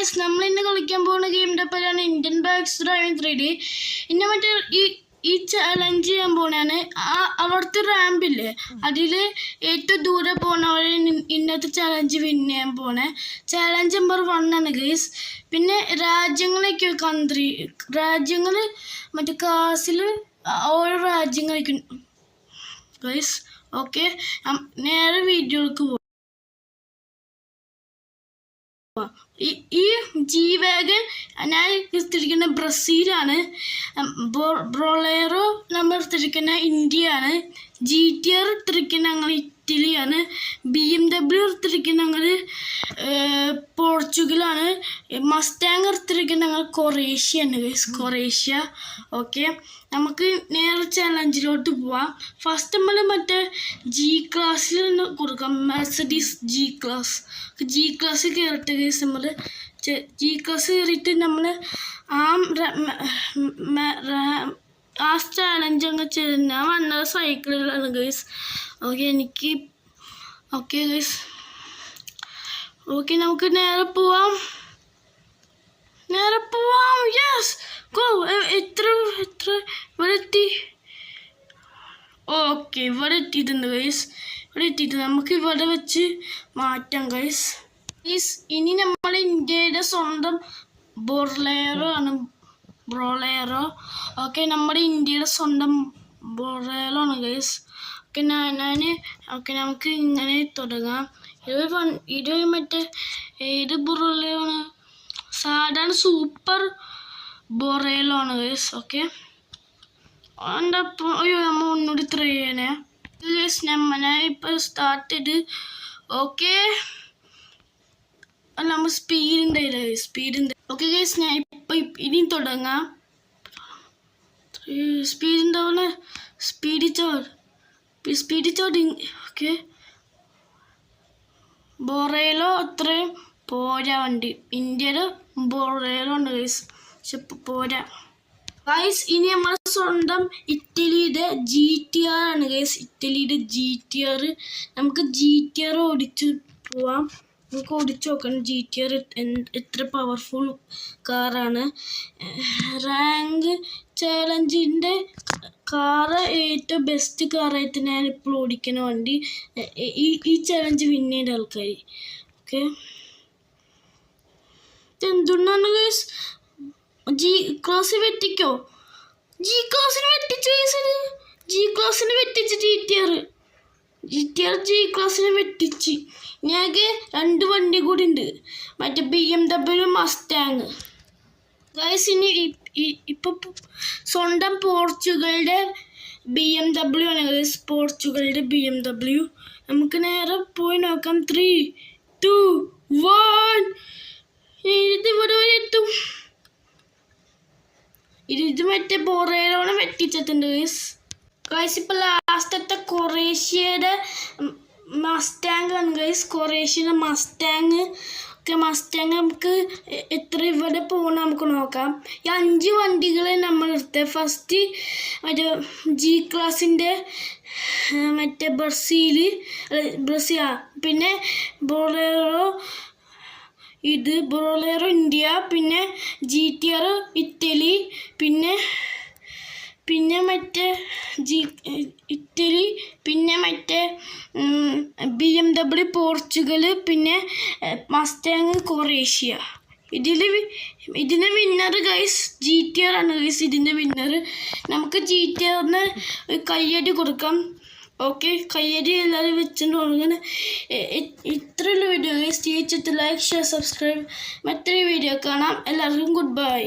Guys, നമ്മൾ ഇന്ന് കളിക്കാൻ പോകുന്ന ഗെയിമിൻ്റെ പേരാണ് ഇന്ത്യൻ ബൈക്സ് ഡ്രൈവിംഗ് 3D. ഇന്ന മറ്റേ ഈ ചാലഞ്ച് ചെയ്യാൻ പോണാണ്. അവിടുത്തെ റാമ്പില്ലേ, അതിൽ ഏറ്റവും ദൂരെ പോണവർ ഇന്നത്തെ ചാലഞ്ച് വിൻ ചെയ്യാൻ പോണേ. ചാലഞ്ച് നമ്പർ 1 ആണ് ഗൈസ്. പിന്നെ രാജ്യങ്ങളൊക്കെ രാജ്യങ്ങൾ മറ്റേ ക്ലാസ്സിൽ ഓരോ രാജ്യങ്ങളൊക്കെ ഗൈസ്. ഓക്കെ, നേരെ വീഡിയോക്ക് പോകും. ഈ ജി വാഗൻ ഞാൻ എടുത്തിരിക്കുന്ന ബ്രസീലാണ്. ബ്രോളേറോ നമ്മൾ എടുത്തിരിക്കുന്ന ഇന്ത്യയാണ്. GTR എടുത്തിരിക്കുന്ന ഞങ്ങൾ ഇറ്റലിയാണ്. BMW എടുത്തിരിക്കുന്ന ഞങ്ങൾ പോർച്ചുഗലാണ്. മസ്റ്റാങ് എടുത്തിരിക്കുന്ന ഞങ്ങൾ കൊറേഷ്യയാണ് ഗൈസ്, കൊറേഷ്യ. ഓക്കെ, നമുക്ക് നേരെ ചാലഞ്ചിലോട്ട് പോവാം. ഫസ്റ്റ് നമ്മൾ മറ്റേ G-ക്ലാസ്സിൽ നിന്ന് കൊടുക്കാം. മെർസിഡീസ് G-ക്ലാസ് കയറിയിട്ട് ഗൈസ്, നമ്മൾ G-ക്ലാസ് കയറിയിട്ട് നമ്മൾ ആ ചാലഞ്ച് അങ്ങ് ചെയ്യുന്ന ഞാൻ വന്നത് സൈക്കിളിലാണ് ഗൈസ്. ഓക്കെ ഗൈസ്, ഓക്കെ നമുക്ക് നേരെ പോവാം. Yes, go. എത്ര ഇവിടെ എത്തി? ഓക്കെ, ഇവിടെ എത്തിയിട്ടുണ്ട് ഗൈസ്. നമുക്ക് ഇവിടെ വെച്ച് മാറ്റാം ഗൈസ്. ഇനി നമ്മൾ ഇന്ത്യയുടെ സ്വന്തം ബ്രോളേറോ. ഓക്കെ, നമ്മുടെ ഇന്ത്യയുടെ സ്വന്തം ബ്രോളേറോ ആണ് ഗൈസ്. ഓക്കെ, നമുക്ക് ഇങ്ങനെ തുടങ്ങാം. ഇത് മറ്റേ ഏത് ബ്രോളേറോ ആണ്? സാധാരണ സൂപ്പർ ബൊറേലോ ആണ് ഗൈസ്. ഓക്കെ, അയ്യോ നമ്മൾ ഒന്നുകൂടി ട്രൈ ചെയ്യണേ ഗൈസ്. ഞാൻ ഇപ്പോൾ സ്റ്റാർട്ട് ചെയ്ത്. ഓക്കെ, നമ്മൾ സ്പീഡിൻ്റെ ഓക്കെ ഗൈസ്. ഞാൻ ഇപ്പം ഇനിയും തുടങ്ങാം. സ്പീഡ് ചോട്. ഓക്കെ, ബൊറേലോ അത്രയും പോരാ വണ്ടി. ഇന്ത്യയുടെ ബൊറേലോ ഉണ്ട് ഗൈസ്, പക്ഷെ പോരാ ഗൈസ്. ഇനി നമ്മൾ സ്വന്തം ഇറ്റലിയുടെ GTR ആണ് ഗൈസ്. നമുക്ക് GTR ഓടിച്ചു പോവാം. നമുക്ക് ഓടിച്ചു നോക്കണം GTR എത്ര പവർഫുൾ കാറാണ്. റാങ്ക് ചാലഞ്ചിൻ്റെ കാറ് ഏറ്റവും ബെസ്റ്റ് കാറായിട്ട് ഞാൻ ഇപ്പോൾ ഓടിക്കുന്ന വണ്ടി. ഈ ചാലഞ്ച് വിൻ ചെയ്ത ആൾക്കാർ. ഓക്കെ, എന്തുകൊണ്ടാണ് ഗൈസ് G-ക്ലാസ് വെട്ടിക്കോ? G-ക്ലാസ്സിന് വെട്ടിച്ചു ഗൈസ്. G-ക്ലാസ്സിന് വെട്ടിച്ച് GTR G-ക്ലാസ്സിനെ വെട്ടിച്ച്. ഞങ്ങൾക്ക് 2 വണ്ടി കൂടി ഉണ്ട്, മറ്റേ BMW മസ്റ്റാങ് ഗൈസ്. ഇനി ഇപ്പം സ്വന്തം പോർച്ചുഗലിൻ്റെ BMW ആണ് ഗൈസ്. പോർച്ചുഗലിൻ്റെ BMW നമുക്ക് നേരെ പോയി നോക്കാം. 3, 2, 1. ഇതിവിടെ വരെ എത്തും. ഇത് മറ്റേ ബൊറേലോനെ വെട്ടിച്ചിട്ടുണ്ട് ഗൈസ്. ഇപ്പം ലാസ്റ്റത്തെ കൊറേഷ്യയുടെ മസ്റ്റാങ് ആണ് ഗൈസ്. കൊറേഷ്യയുടെ മസ്റ്റാങ്. ഓക്കെ, മസ്റ്റാങ് നമുക്ക് എത്ര ഇവിടെ പോകണം നമുക്ക് നോക്കാം. ഈ 5 വണ്ടികൾ നമ്മൾ എടുത്തത്. ഫസ്റ്റ് മറ്റേ G-ക്ലാസിൻ്റെ മറ്റേ ബ്രസീൽ, പിന്നെ ബൊറേലോ ഇന്ത്യ, പിന്നെ GTR ഇറ്റലി, പിന്നെ മറ്റേ ഇറ്റലി, പിന്നെ മറ്റേ BMW പോർച്ചുഗൽ, പിന്നെ മസ്റ്റാങ് കൊറേഷ്യ. ഇതിൻ്റെ വിന്നർ ഗൈസ് GTR ആണ് ഗൈസ്. ഇതിൻ്റെ വിന്നർ നമുക്ക് GTRന് കയ്യടി കൊടുക്കാം. ഓക്കെ, കയ്യടി എല്ലാവരും വെച്ചിട്ട് തുടങ്ങുന്നത്. ഇത്രയുള്ള video guys. Like, share, subscribe. മറ്റൊരു വീഡിയോ കാണാം. എല്ലാവർക്കും ഗുഡ് ബൈ.